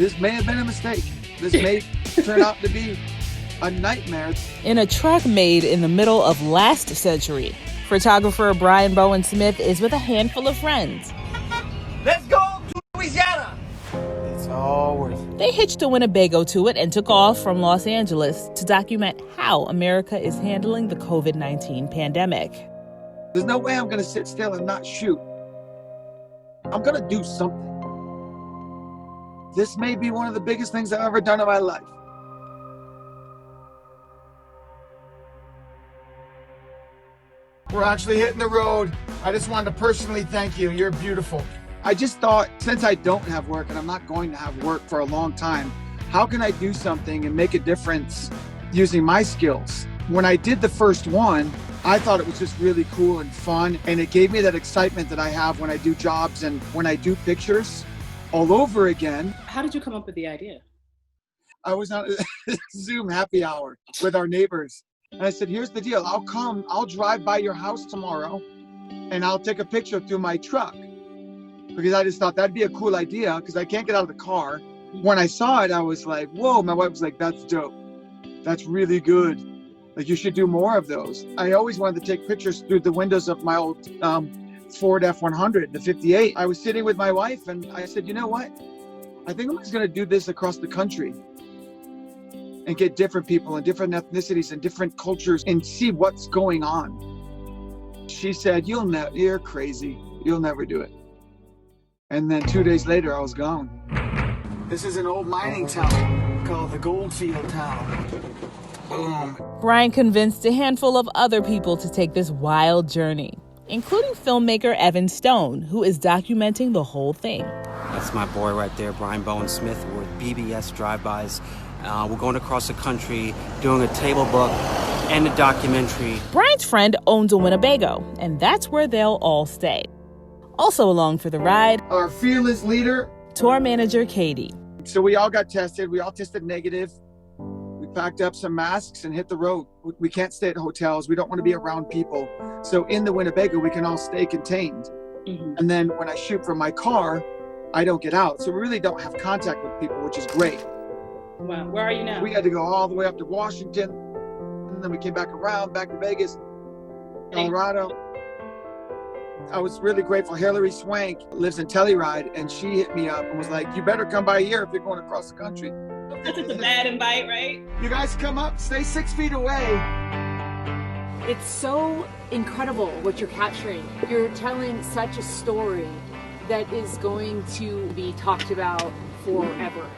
this may have been a mistake. This may turn out to be a nightmare. In a truck made in the middle of last century, photographer Bowen Smith is with a handful of friends. Let's go to Louisiana. It's all worth it. They hitched a Winnebago to it and took off from Los Angeles to document how America is handling the COVID-19 pandemic. There's no way I'm going to sit still and not shoot. I'm going to do something. This may be one of the biggest things I've ever done in my life. We're actually hitting the road. I just wanted to personally thank you. You're beautiful. I just thought, since I don't have work and I'm not going to have work for a long time, how can I do something and make a difference using my skills? When I did the first one, I thought it was just really cool and fun, and it gave me that excitement that I have when I do jobs and when I do pictures all over again. How did you come up with the idea? I was on a Zoom happy hour with our neighbors. And I said, here's the deal. I'll drive by your house tomorrow and I'll take a picture through my truck. Because I just thought that'd be a cool idea because I can't get out of the car. When I saw it, I was like, whoa, my wife was like, that's dope. That's really good. Like, you should do more of those. I always wanted to take pictures through the windows of my old Ford F-100, the 58. I was sitting with my wife and I said, you know what? I think I'm just going to do this across the country and get different people and different ethnicities and different cultures and see what's going on. She said, you're crazy. You'll never do it. And then 2 days later, I was gone. This is an old mining town called the Goldfield Town. Boom. Brian convinced a handful of other people to take this wild journey, including filmmaker Evan Stone, who is documenting the whole thing. That's my boy right there, Bowen Smith. We're with BBS Drive-Bys. We're going across the country, doing a table book and a documentary. Brian's friend owns a Winnebago, and that's where they'll all stay. Also along for the ride, Our fearless leader. tour manager Katie. So we all got tested. We all tested negative. We packed up some masks and hit the road. We can't stay at hotels. We don't want to be around people. So in the Winnebago, we can all stay contained. Mm-hmm. And then when I shoot from my car, I don't get out. So we really don't have contact with people, which is great. Wow. Where are you now? We had to go all the way up to Washington. And then we came back around, back to Vegas, Colorado. I was really grateful. Hillary Swank lives in Telluride, and she hit me up and was like, you better come by here if you're going across the country. That's just a bad invite, right? You guys come up, stay 6 feet away. It's so incredible what you're capturing. You're telling such a story that is going to be talked about forever.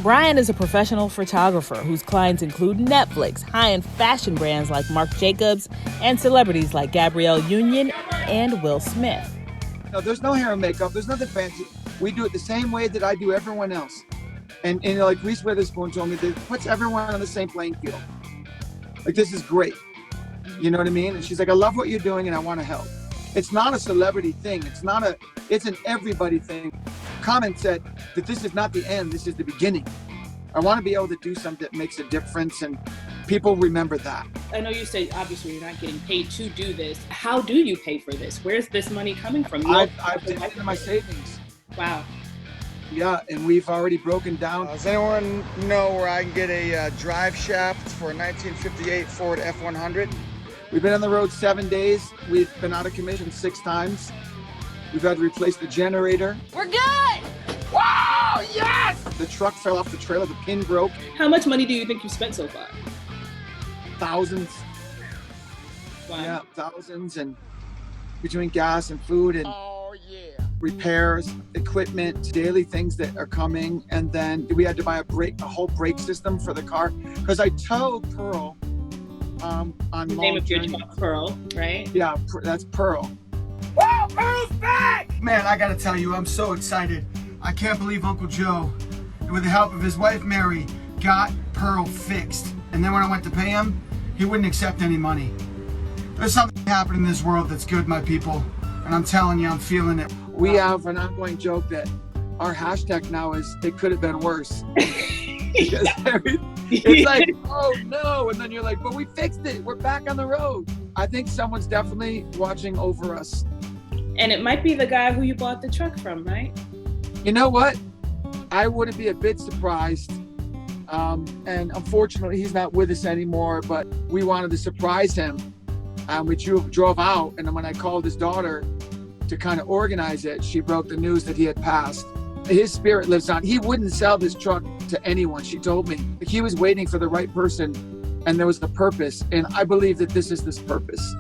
Brian is a professional photographer whose clients include Netflix, high-end fashion brands like Marc Jacobs, and celebrities like Gabrielle Union and Will Smith. No, there's no hair and makeup. There's nothing fancy. We do it the same way that I do everyone else. And like Reese Witherspoon told me, that puts everyone on the same playing field. Like, this is great. You know what I mean? And she's like, I love what you're doing and I want to help. It's not a celebrity thing. It's an everybody thing. Comment said that this is not the end, this is the beginning. I want to be able to do something that makes a difference and people remember that. I know you say obviously you're not getting paid to do this. How do you pay for this? Where's this money coming from? I've dipped into my savings. Wow. Yeah, and we've already broken down. Does anyone know where I can get a drive shaft for a 1958 Ford F-100? We've been on the road 7 days. We've been out of commission 6 times. We've had to replace the generator. We're good! Wow, yes! The truck fell off the trailer, the pin broke. How much money do you think you've spent so far? Thousands. Wow. Yeah, thousands, and between gas and food and repairs, equipment, daily things that are coming. And then we had to buy a whole brake system for the car because I towed Pearl on The name of your truck, Pearl, right? Yeah, that's Pearl. Woo, Pearl's back! Man, I gotta tell you, I'm so excited. I can't believe Uncle Joe, with the help of his wife Mary, got Pearl fixed. And then when I went to pay him, he wouldn't accept any money. There's something happening in this world that's good, my people. And I'm telling you, I'm feeling it. We have an ongoing joke that our hashtag now is, it could have been worse. It's like, oh no, and then you're like, but we fixed it. We're back on the road. I think someone's definitely watching over us. And it might be the guy who you bought the truck from, right? You know what? I wouldn't be a bit surprised. And unfortunately, he's not with us anymore, but we wanted to surprise him. We drove out, and when I called his daughter to kind of organize it, she broke the news that he had passed. His spirit lives on. He wouldn't sell this truck to anyone, she told me. He was waiting for the right person, and there was the purpose. And I believe that this is this purpose.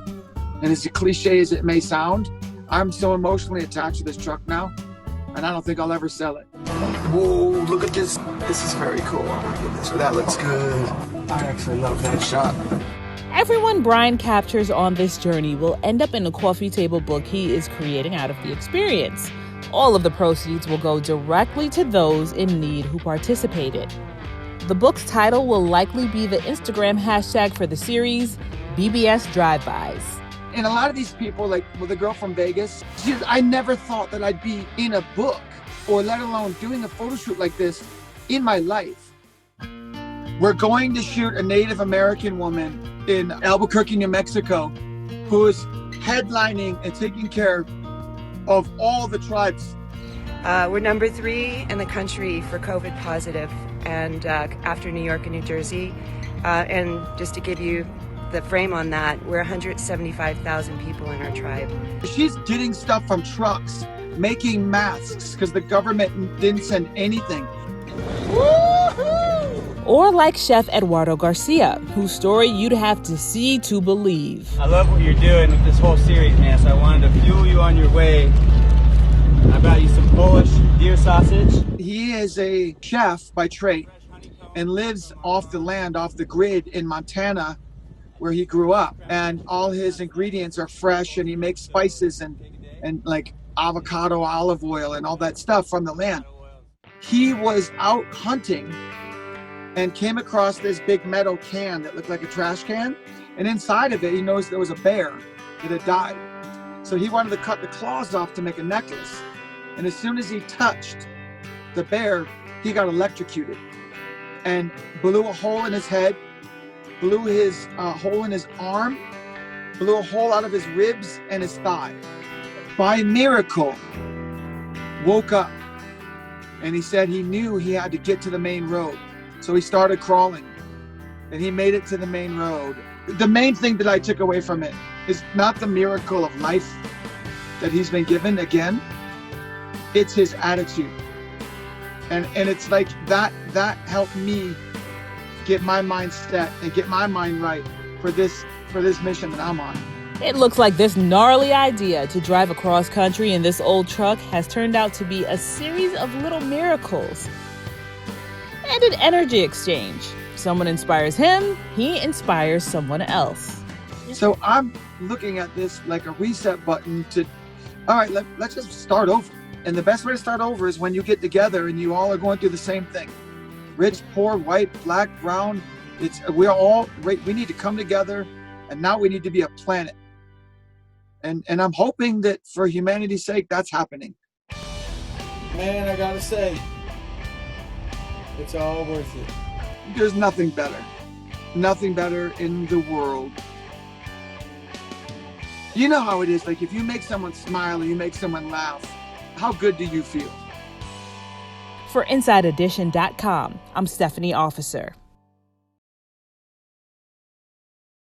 And as cliche as it may sound, I'm so emotionally attached to this truck now, and I don't think I'll ever sell it. Whoa, look at this. This is very cool. Oh my goodness, that looks good. I actually love that shot. Everyone Brian captures on this journey will end up in a coffee table book he is creating out of the experience. All of the proceeds will go directly to those in need who participated. The book's title will likely be the Instagram hashtag for the series, BBS Drive-Bys. And a lot of these people, like with the girl from Vegas, she says, I never thought that I'd be in a book, or let alone doing a photo shoot like this in my life. We're going to shoot a Native American woman in Albuquerque, New Mexico, who is headlining and taking care of all the tribes. We're number 3 in the country for COVID positive, and after New York and New Jersey. And just to give you the frame on that, we're 175,000 people in our tribe. She's getting stuff from trucks, making masks, because the government didn't send anything. Or like Chef Eduardo Garcia, whose story you'd have to see to believe. I love what you're doing with this whole series, man, so I wanted to fuel you on your way. I brought you some Polish deer sausage. He is a chef by trade and lives off the land, off the grid in Montana, where he grew up. And all his ingredients are fresh, and he makes spices and like avocado olive oil and all that stuff from the land. He was out hunting and came across this big metal can that looked like a trash can. And inside of it, he knows there was a bear that had died. So he wanted to cut the claws off to make a necklace. And as soon as he touched the bear, he got electrocuted and blew a hole in his head, blew his hole in his arm, blew a hole out of his ribs and his thigh. By miracle, woke up, and he said he knew he had to get to the main road. So he started crawling, and he made it to the main road. The main thing that I took away from it is not the miracle of life that he's been given again. It's his attitude. And it's like that helped me get my mind set and get my mind right for this mission that I'm on. It looks like this gnarly idea to drive across country in this old truck has turned out to be a series of little miracles and an energy exchange. Someone inspires him, he inspires someone else. So I'm looking at this like a reset button to, all right, let's just start over. And the best way to start over is when you get together and you all are going through the same thing. Rich, poor, white, black, brown. We need to come together, and now we need to be a planet. And I'm hoping that for humanity's sake, that's happening. Man, I gotta say, it's all worth it. There's nothing better in the world. You know how it is, like if you make someone smile or you make someone laugh, how good do you feel? For InsideEdition.com, I'm Stephanie Officer.